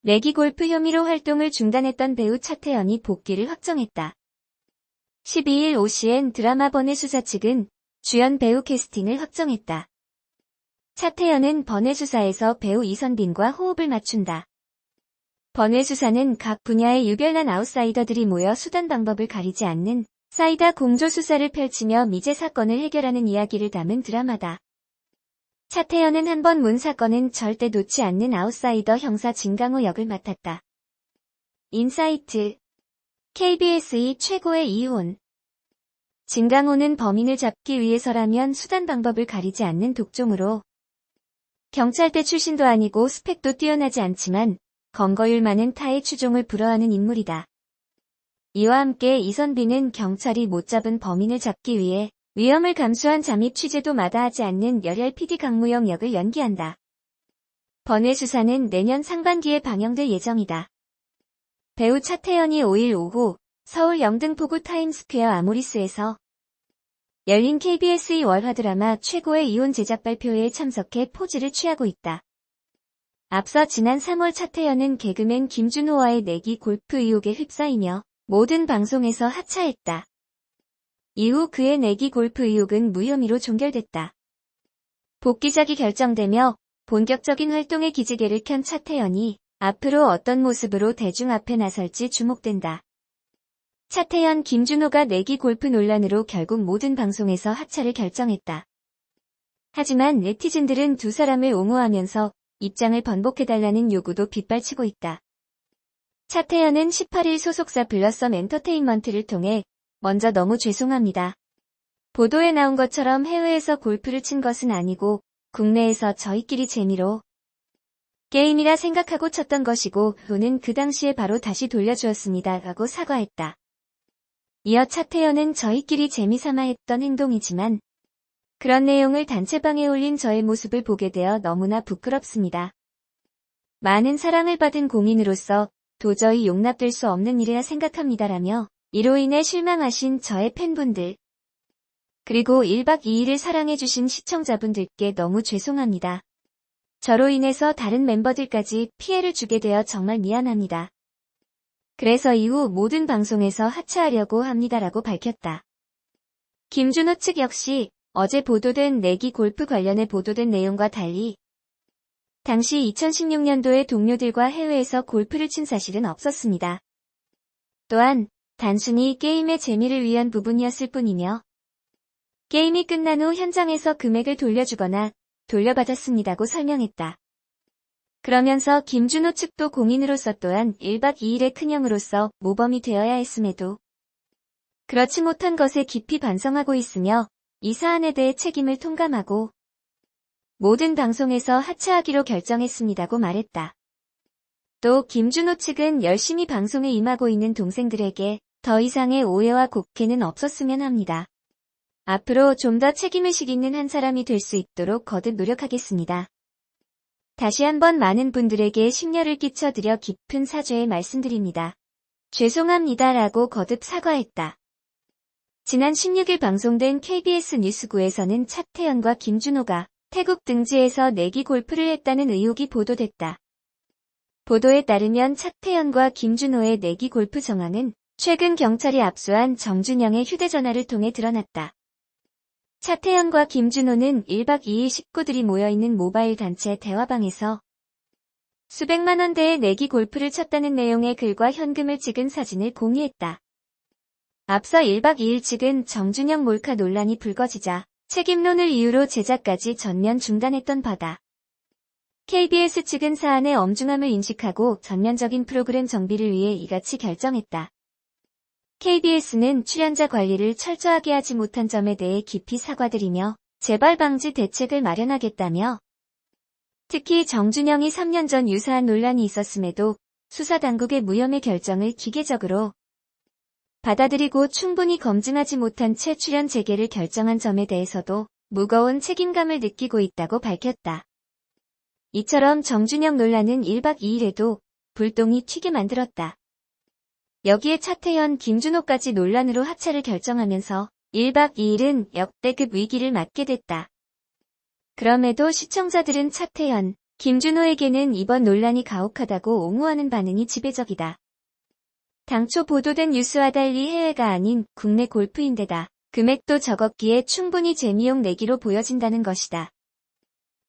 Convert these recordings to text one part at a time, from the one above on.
내기 골프 혐의로 활동을 중단했던 배우 차태현이 복귀를 확정했다. 12일 OCN 드라마 번외수사 측은 주연 배우 캐스팅을 확정했다. 차태현은 번외수사에서 배우 이선빈과 호흡을 맞춘다. 번외수사는 각 분야의 유별난 아웃사이더들이 모여 수단 방법을 가리지 않는 사이다 공조 수사를 펼치며 미제 사건을 해결하는 이야기를 담은 드라마다. 차태현은 한 번 문 사건은 절대 놓지 않는 아웃사이더 형사 진강호 역을 맡았다. 인사이트 KBS2 최고의 이혼. 진강호는 범인을 잡기 위해서라면 수단 방법을 가리지 않는 독종으로 경찰대 출신도 아니고 스펙도 뛰어나지 않지만 검거율 많은 타의 추종을 불허하는 인물이다. 이와 함께 이선빈은 경찰이 못 잡은 범인을 잡기 위해 위험을 감수한 잠입 취재도 마다하지 않는 열혈 PD 강무영 역을 연기한다. 번외수사는 내년 상반기에 방영될 예정이다. 배우 차태현이 5일 오후 서울 영등포구 타임스퀘어 아모리스에서 열린 KBS2 월화 드라마 최고의 이혼 제작 발표회에 참석해 포즈를 취하고 있다. 앞서 지난 3월 차태현은 개그맨 김준호와의 내기 골프 의혹에 휩싸이며 모든 방송에서 하차했다. 이후 그의 내기 골프 의혹은 무혐의로 종결됐다. 복귀작이 결정되며 본격적인 활동의 기지개를 켠 차태현이 앞으로 어떤 모습으로 대중 앞에 나설지 주목된다. 차태현, 김준호가 내기 골프 논란으로 결국 모든 방송에서 하차를 결정했다. 하지만 네티즌들은 두 사람을 옹호하면서 입장을 번복해달라는 요구도 빗발치고 있다. 차태현은 18일 소속사 블러썸 엔터테인먼트를 통해 먼저 너무 죄송합니다. 보도에 나온 것처럼 해외에서 골프를 친 것은 아니고 국내에서 저희끼리 재미로 게임이라 생각하고 쳤던 것이고 돈은 그 당시에 바로 다시 돌려주었습니다. 라고 사과했다. 이어 차태현은 저희끼리 재미삼아 했던 행동이지만 그런 내용을 단체방에 올린 저의 모습을 보게 되어 너무나 부끄럽습니다. 많은 사랑을 받은 공인으로서 도저히 용납될 수 없는 일이라 생각합니다라며 이로 인해 실망하신 저의 팬분들 그리고 1박 2일을 사랑해주신 시청자분들께 너무 죄송합니다. 저로 인해서 다른 멤버들까지 피해를 주게 되어 정말 미안합니다. 그래서 이후 모든 방송에서 하차하려고 합니다라고 밝혔다. 김준호 측 역시 어제 보도된 내기 골프 관련해 보도된 내용과 달리 당시 2016년도에 동료들과 해외에서 골프를 친 사실은 없었습니다. 또한 단순히 게임의 재미를 위한 부분이었을 뿐이며 게임이 끝난 후 현장에서 금액을 돌려주거나 돌려받았습니다고 설명했다. 그러면서 김준호 측도 공인으로서 또한 1박 2일의 큰형으로서 모범이 되어야 했음에도 그렇지 못한 것에 깊이 반성하고 있으며 이 사안에 대해 책임을 통감하고 모든 방송에서 하차하기로 결정했습니다고 말했다. 또 김준호 측은 열심히 방송에 임하고 있는 동생들에게 더 이상의 오해와 곡해는 없었으면 합니다. 앞으로 좀 더 책임의식 있는 한 사람이 될 수 있도록 거듭 노력하겠습니다. 다시 한번 많은 분들에게 심려를 끼쳐드려 깊은 사죄의 말씀드립니다. 죄송합니다라고 거듭 사과했다. 지난 16일 방송된 KBS 뉴스9에서는 차태현과 김준호가 태국 등지에서 내기 골프를 했다는 의혹이 보도됐다. 보도에 따르면 차태현과 김준호의 내기 골프 정황은 최근 경찰이 압수한 정준영의 휴대전화를 통해 드러났다. 차태현과 김준호는 1박 2일 식구들이 모여있는 모바일 단체 대화방에서 수백만 원대의 내기 골프를 쳤다는 내용의 글과 현금을 찍은 사진을 공유했다. 앞서 1박 2일 측은 정준영 몰카 논란이 불거지자 책임론을 이유로 제작까지 전면 중단했던 바다. KBS 측은 사안의 엄중함을 인식하고 전면적인 프로그램 정비를 위해 이같이 결정했다. KBS는 출연자 관리를 철저하게 하지 못한 점에 대해 깊이 사과드리며 재발 방지 대책을 마련하겠다며 특히 정준영이 3년 전 유사한 논란이 있었음에도 수사당국의 무혐의 결정을 기계적으로 받아들이고 충분히 검증하지 못한 채 출연 재개를 결정한 점에 대해서도 무거운 책임감을 느끼고 있다고 밝혔다. 이처럼 정준영 논란은 1박 2일에도 불똥이 튀게 만들었다. 여기에 차태현, 김준호까지 논란으로 하차를 결정하면서 1박 2일은 역대급 위기를 맞게 됐다. 그럼에도 시청자들은 차태현, 김준호에게는 이번 논란이 가혹하다고 옹호하는 반응이 지배적이다. 당초 보도된 뉴스와 달리 해외가 아닌 국내 골프인데다 금액도 적었기에 충분히 재미용 내기로 보여진다는 것이다.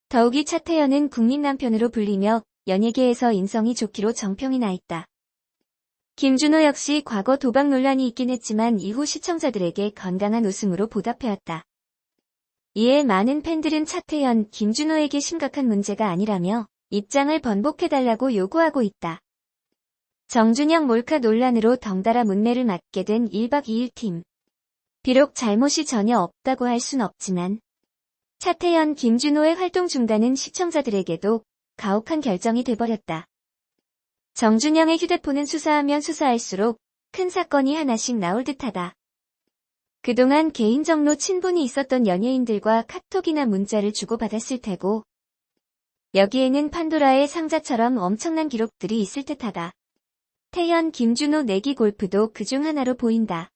더욱이 차태현은 국민 남편으로 불리며 연예계에서 인성이 좋기로 정평이 나 있다. 김준호 역시 과거 도박 논란이 있긴 했지만 이후 시청자들에게 건강한 웃음으로 보답해왔다. 이에 많은 팬들은 차태현, 김준호에게 심각한 문제가 아니라며 입장을 번복해달라고 요구하고 있다. 정준영 몰카 논란으로 덩달아 문매를 맞게 된 1박 2일 팀. 비록 잘못이 전혀 없다고 할 순 없지만 차태현, 김준호의 활동 중단은 시청자들에게도 가혹한 결정이 돼버렸다. 정준영의 휴대폰은 수사하면 수사할수록 큰 사건이 하나씩 나올 듯하다. 그동안 개인정로 친분이 있었던 연예인들과 카톡이나 문자를 주고받았을 테고 여기에는 판도라의 상자처럼 엄청난 기록들이 있을 듯하다. 태현, 김준호 내기 골프도 그중 하나로 보인다.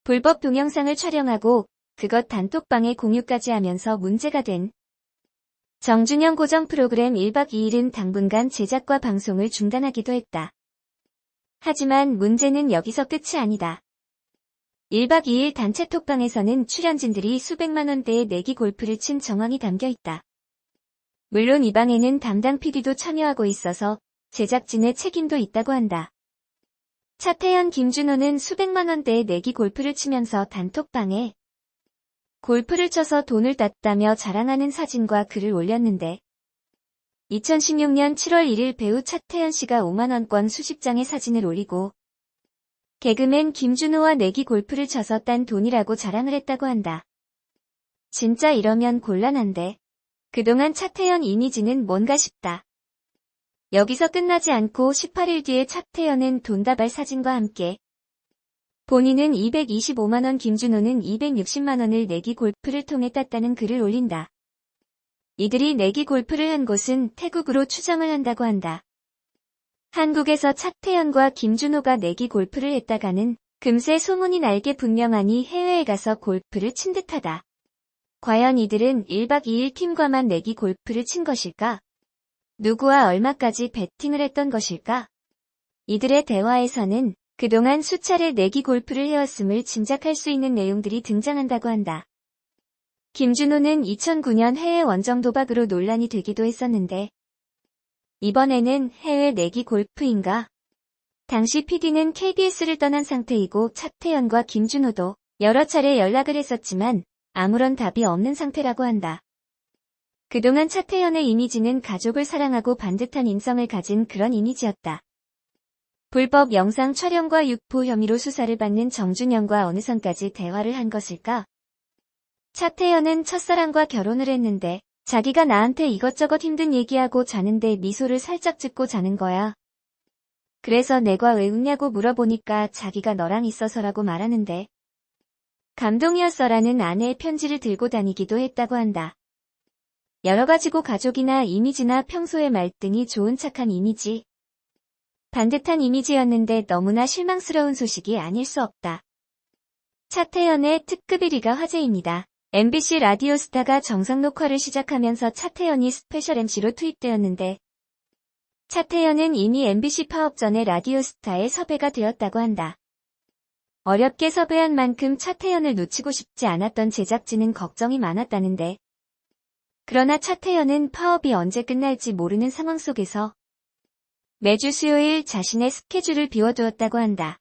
불법 동영상을 촬영하고 그것 단톡방에 공유까지 하면서 문제가 된 정준영 고정 프로그램 1박 2일은 당분간 제작과 방송을 중단하기도 했다. 하지만 문제는 여기서 끝이 아니다. 1박 2일 단체 톡방에서는 출연진들이 수백만 원대의 내기 골프를 친 정황이 담겨 있다. 물론 이 방에는 담당 PD도 참여하고 있어서 제작진의 책임도 있다고 한다. 차태현, 김준호는 수백만 원대의 내기 골프를 치면서 단톡방에 골프를 쳐서 돈을 땄다며 자랑하는 사진과 글을 올렸는데 2016년 7월 1일 배우 차태현 씨가 5만 원권 수십 장의 사진을 올리고 개그맨 김준호와 내기 골프를 쳐서 딴 돈이라고 자랑을 했다고 한다. 진짜 이러면 곤란한데 그동안 차태현 이미지는 뭔가 싶다. 여기서 끝나지 않고 18일 뒤에 차태현은 돈다발 사진과 함께 본인은 225만원, 김준호는 260만원을 내기 골프를 통해 땄다는 글을 올린다. 이들이 내기 골프를 한 곳은 태국으로 추정을 한다고 한다. 한국에서 차태현과 김준호가 내기 골프를 했다가는 금세 소문이 날게 분명하니 해외에 가서 골프를 친 듯하다. 과연 이들은 1박 2일 팀과만 내기 골프를 친 것일까? 누구와 얼마까지 베팅을 했던 것일까? 이들의 대화에서는 그동안 수차례 내기 골프를 해왔음을 짐작할 수 있는 내용들이 등장한다고 한다. 김준호는 2009년 해외 원정 도박으로 논란이 되기도 했었는데 이번에는 해외 내기 골프인가? 당시 PD는 KBS를 떠난 상태이고 차태현과 김준호도 여러 차례 연락을 했었지만 아무런 답이 없는 상태라고 한다. 그동안 차태현의 이미지는 가족을 사랑하고 반듯한 인성을 가진 그런 이미지였다. 불법 영상 촬영과 유포 혐의로 수사를 받는 정준영과 어느 선까지 대화를 한 것일까? 차태현은 첫사랑과 결혼을 했는데 자기가 나한테 이것저것 힘든 얘기하고 자는데 미소를 살짝 짓고 자는 거야. 그래서 내가 왜 웃냐고 물어보니까 자기가 너랑 있어서라고 말하는데 감동이었어라는 아내의 편지를 들고 다니기도 했다고 한다. 여러 가지고 가족이나 이미지나 평소의 말등이 좋은 착한 이미지. 반듯한 이미지였는데 너무나 실망스러운 소식이 아닐 수 없다. 차태현의 특급 1위가 화제입니다. MBC 라디오스타가 정상 녹화를 시작하면서 차태현이 스페셜 MC로 투입되었는데 차태현은 이미 MBC 파업 전에 라디오스타에 섭외가 되었다고 한다. 어렵게 섭외한 만큼 차태현을 놓치고 싶지 않았던 제작진은 걱정이 많았다는데 그러나 차태현은 파업이 언제 끝날지 모르는 상황 속에서 매주 수요일 자신의 스케줄을 비워두었다고 한다.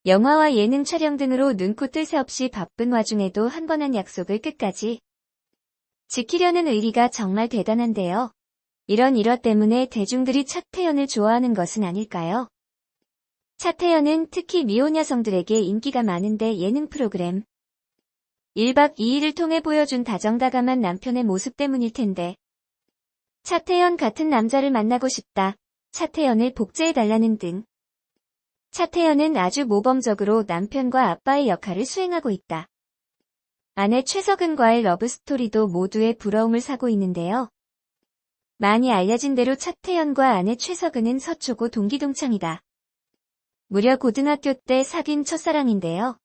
영화와 예능 촬영 등으로 눈코 뜰 새 없이 바쁜 와중에도 한 번 한 약속을 끝까지 지키려는 의리가 정말 대단한데요. 이런 일화 때문에 대중들이 차태현을 좋아하는 것은 아닐까요? 차태현은 특히 미혼 여성들에게 인기가 많은데 예능 프로그램 1박 2일을 통해 보여준 다정다감한 남편의 모습 때문일 텐데 차태현 같은 남자를 만나고 싶다. 차태현을 복제해달라는 등 차태현은 아주 모범적으로 남편과 아빠의 역할을 수행하고 있다. 아내 최석은과의 러브스토리도 모두의 부러움을 사고 있는데요. 많이 알려진 대로 차태현과 아내 최석은은 서초고 동기동창이다. 무려 고등학교 때 사귄 첫사랑인데요.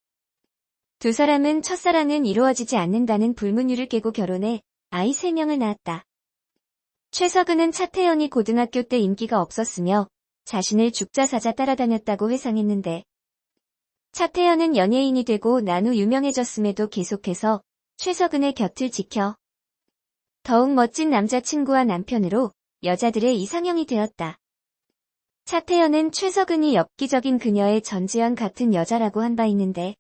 두 사람은 첫사랑은 이루어지지 않는다는 불문율을 깨고 결혼해 아이 3명을 낳았다. 최석은은 차태현이 고등학교 때 인기가 없었으며 자신을 죽자사자 따라다녔다고 회상했는데 차태현은 연예인이 되고 난 후 유명해졌음에도 계속해서 최석은의 곁을 지켜 더욱 멋진 남자친구와 남편으로 여자들의 이상형이 되었다. 차태현은 최석은이 엽기적인 그녀의 전지현 같은 여자라고 한 바 있는데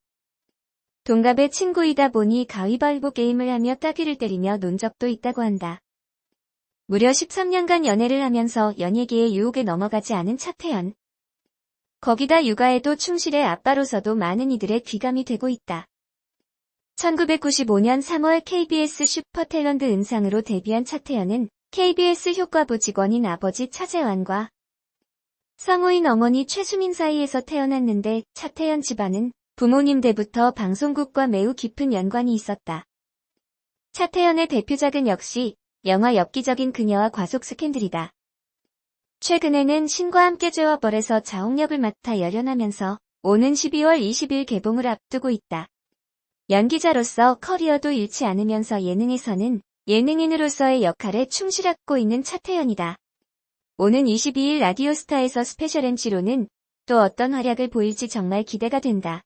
동갑의 친구이다 보니 가위바위보 게임을 하며 따귀를 때리며 논 적도 있다고 한다. 무려 13년간 연애를 하면서 연예계의 유혹에 넘어가지 않은 차태현. 거기다 육아에도 충실해 아빠로서도 많은 이들의 귀감이 되고 있다. 1995년 3월 KBS 슈퍼탤런트 은상으로 데뷔한 차태현은 KBS 효과부 직원인 아버지 차재환과 성우인 어머니 최수민 사이에서 태어났는데 차태현 집안은 부모님 때부터 방송국과 매우 깊은 연관이 있었다. 차태현의 대표작은 역시 영화 엽기적인 그녀와 과속 스캔들이다. 최근에는 신과 함께 죄와 벌에서 자옥역을 맡아 열연하면서 오는 12월 20일 개봉을 앞두고 있다. 연기자로서 커리어도 잃지 않으면서 예능에서는 예능인으로서의 역할에 충실하고 있는 차태현이다. 오는 22일 라디오스타에서 스페셜 MC로는 또 어떤 활약을 보일지 정말 기대가 된다.